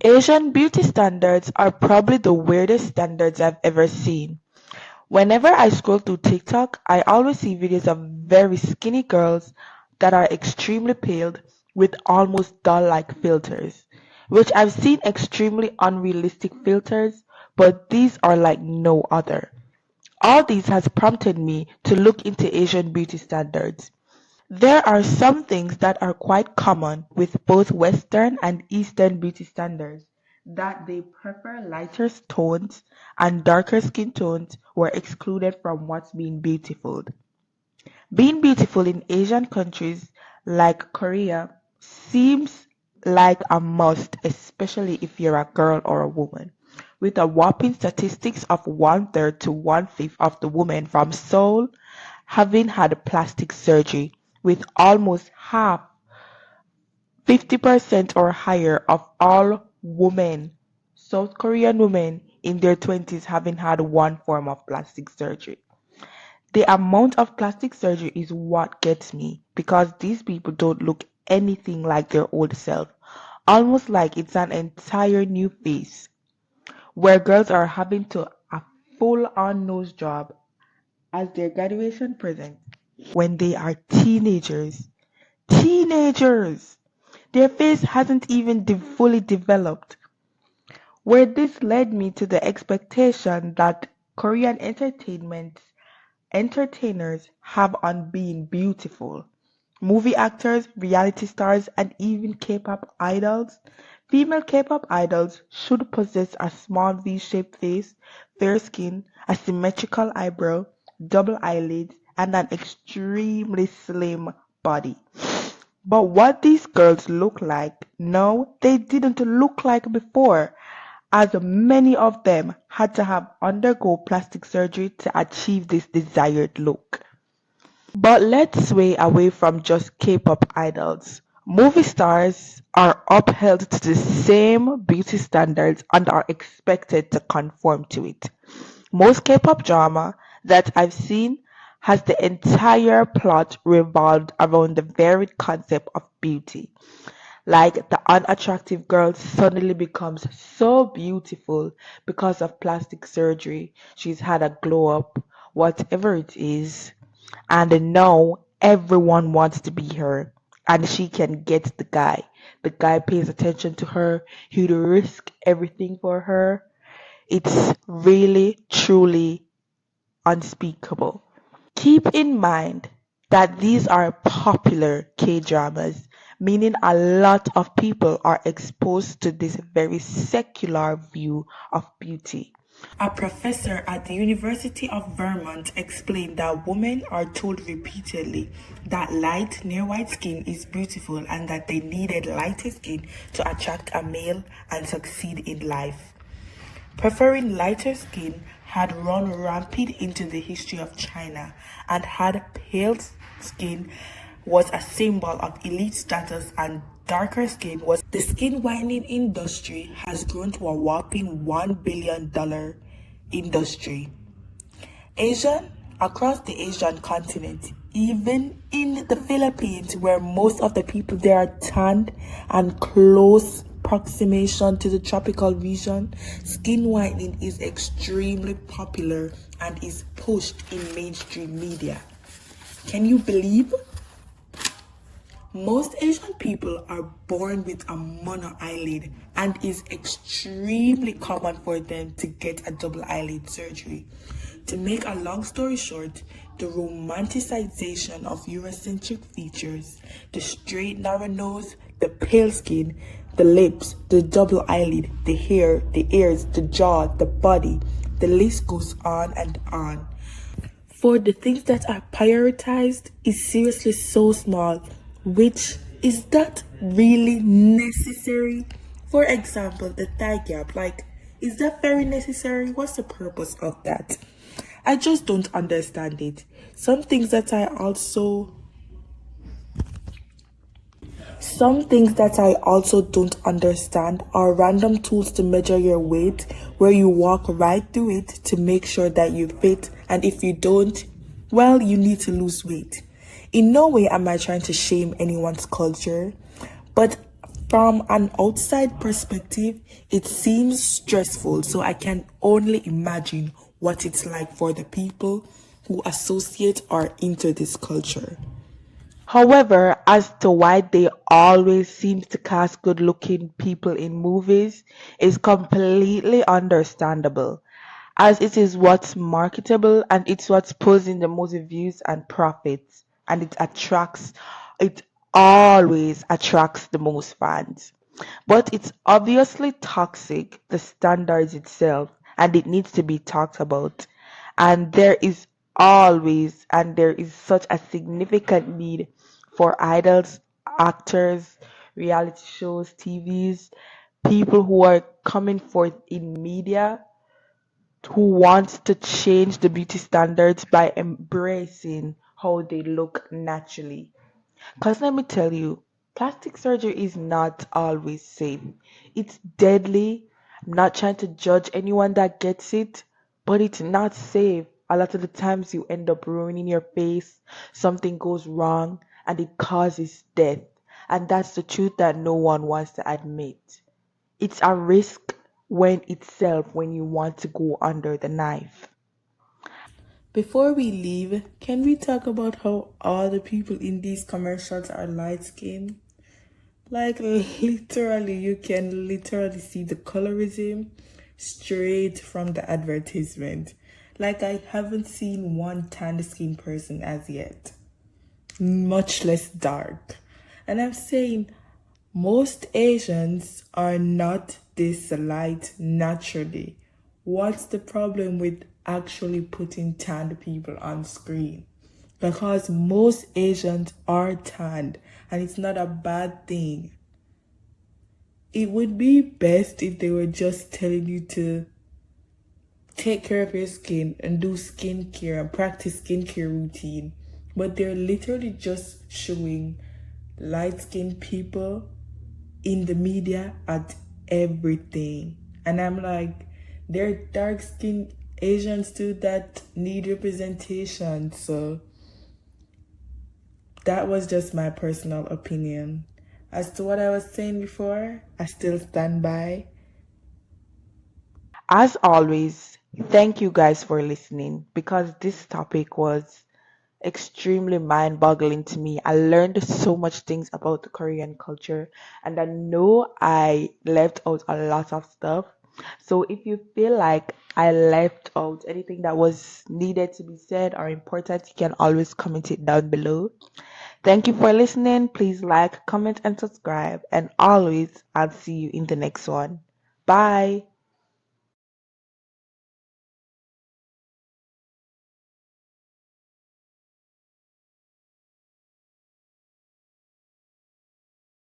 Asian beauty standards are probably the weirdest standards I've ever seen. Whenever I scroll through TikTok, I always see videos of very skinny girls that are extremely pale with almost doll-like filters, which I've seen extremely unrealistic filters, but these are like no other. All these has prompted me to look into Asian beauty standards. There are some things that are quite common with both Western and Eastern beauty standards, that they prefer lighter tones and darker skin tones were excluded from what's being beautiful. Being beautiful in Asian countries like Korea seems like a must, especially if you're a girl or a woman, with a whopping statistics of one-third to one-fifth of the women from Seoul having had plastic surgery, with almost half, 50% or higher of all women, South Korean women in their 20s having had one form of plastic surgery. The amount of plastic surgery is what gets me because these people don't look anything like their old self, almost like it's an entire new face, where girls are having to a full-on nose job as their graduation present when they are teenagers. Teenagers! Their face hasn't even fully developed. Where this led me to the expectation that Korean entertainers have on being beautiful. Movie actors, reality stars, and even K-pop idols. Female K-pop idols should possess a small V-shaped face, fair skin, a symmetrical eyebrow, double eyelids, and an extremely slim body. But what these girls look like, no, they didn't look like before, as many of them had to have undergo plastic surgery to achieve this desired look. But let's sway away from just K-pop idols. Movie stars are upheld to the same beauty standards and are expected to conform to it. Most K-pop drama that I've seen has the entire plot revolved around the very concept of beauty. Like the unattractive girl suddenly becomes so beautiful because of plastic surgery. She's had a glow up, whatever it is. And now everyone wants to be her. And she can get the guy. The guy pays attention to her. He'd risk everything for her. It's really, truly unspeakable. Keep in mind that these are popular K-dramas, meaning a lot of people are exposed to this very secular view of beauty. A professor at the University of Vermont explained that women are told repeatedly that light, near white skin is beautiful and that they needed lighter skin to attract a male and succeed in life. Preferring lighter skin had run rampant into the history of China, and had pale skin was a symbol of elite status and darker skin was the skin whitening industry has grown to a whopping $1 billion industry. Asian across the Asian continent, even in the Philippines, where most of the people there are tanned and close proximation to the tropical region, skin whitening is extremely popular and is pushed in mainstream media. Can you believe? Most Asian people are born with a mono eyelid and it's extremely common for them to get a double eyelid surgery. To make a long story short, the romanticization of Eurocentric features, the straight narrow nose, the pale skin, the lips, the double eyelid, the hair, the ears, the jaw, the body, the list goes on and on. For the things that are prioritized is seriously so small, which is that really necessary? For example, the thigh gap, like, is that very necessary? What's the purpose of that? I just don't understand it. Some things that I also don't understand are random tools to measure your weight, where you walk right through it to make sure that you fit, and if you don't, well, you need to lose weight. In no way am I trying to shame anyone's culture, but From an outside perspective, it seems stressful, so I can only imagine what it's like for the people who associate or into this culture. However, as to why they always seem to cast good looking people in movies is completely understandable, as it is what's marketable and it's what pulls in the most views and profits, and it always attracts the most fans. But it's obviously toxic, the standards itself, and it needs to be talked about. And there is such a significant need for idols, actors, reality shows, TVs, people who are coming forth in media who wants to change the beauty standards by embracing how they look naturally. Because let me tell you, plastic surgery is not always safe. It's deadly. I'm not trying to judge anyone that gets it, but it's not safe. A lot of the times you end up ruining your face, something goes wrong, and it causes death. And that's the truth that no one wants to admit. It's a risk when you want to go under the knife. Before we leave, can we talk about how all the people in these commercials are light skinned? Like literally, you can literally see the colorism straight from the advertisement. Like I haven't seen one tan skinned person as yet, much less dark. And I'm saying most Asians are not this light naturally. What's the problem with actually putting tanned people on screen? Because most Asians are tanned and it's not a bad thing. It would be best if they were just telling you to take care of your skin and do skincare and practice skincare routine. But they're literally just showing light skinned people in the media at everything. And I'm like, there are dark skinned Asians too that need representation. So that was just my personal opinion. As to what I was saying before, I still stand by. As always, thank you guys for listening because this topic was extremely mind boggling to me. I learned so much things about the Korean culture, and I know I left out a lot of stuff. So if you feel like I left out anything that was needed to be said or important, you can always comment it down below. Thank you for listening. Please like, comment, and subscribe. And always, I'll see you in the next one. Bye.